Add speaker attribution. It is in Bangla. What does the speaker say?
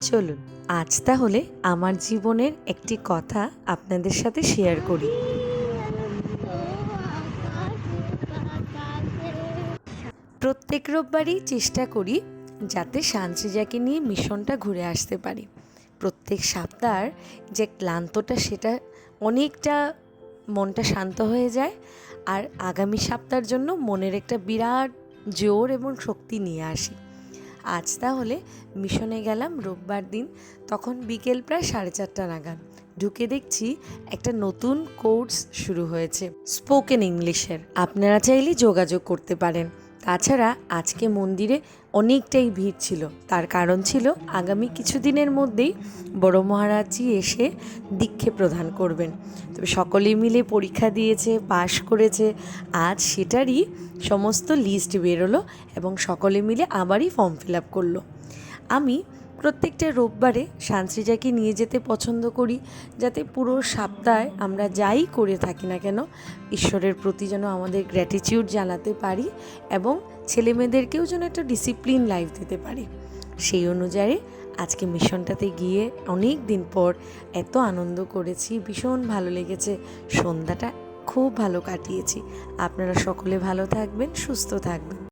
Speaker 1: চলুন আজ তাহলে আমার জীবনের একটি কথা আপনাদের সাথে শেয়ার করি। প্রত্যেক রোববারই চেষ্টা করি যাতে সানসৃজাকে নিয়ে মিশনটা ঘুরে আসতে পারি। প্রত্যেক সপ্তাহের যে ক্লান্তটা সেটা অনেকটা মনটা শান্ত হয়ে যায়, আর আগামী সপ্তাহের জন্য মনের একটা বিরাট জোর এবং শক্তি নিয়ে আসি। আজ তাহলে মিশনে গেলাম রোববার দিন, তখন বিকেল প্রায় 4:30 নাগাদ। ঢুকে দেখছি একটা নতুন কোর্স শুরু হয়েছে স্পোকেন ইংলিশের। আপনারা চাইলে যোগাযোগ করতে পারেন। তাছাড়া আজকে মন্দিরে অনেকটাই ভিড় ছিল, তার কারণ ছিল আগামী কিছুদিনের মধ্যেই বড় মহারাজজি এসে দীক্ষে প্রদান করবেন। তবে সকলেই মিলে পরীক্ষা দিয়েছে, পাশ করেছে। আজ সেটারই সমস্ত লিস্ট বেরোলো এবং সকলে মিলে আবারই ফর্ম ফিল আপ করলো। আমি প্রত্যেকটা রোববারে সানসৃজাকে নিয়ে যেতে পছন্দ করি, যাতে পুরো সপ্তাহে আমরা যাই করে থাকি না কেন ঈশ্বরের প্রতি যেন আমাদের গ্র্যাটিটিউড জানাতে পারি এবং ছেলেমেয়েদেরকেও যেন একটা ডিসিপ্লিন লাইফ দিতে পারি। সেই অনুযায়ী আজকে মিশনটাতে গিয়ে অনেক দিন পর এত আনন্দ করেছি, ভীষণ ভালো লেগেছে। সন্ধ্যাটা খুব ভালো কাটিয়েছি। আপনারা সকলে ভালো থাকবেন, সুস্থ থাকবেন।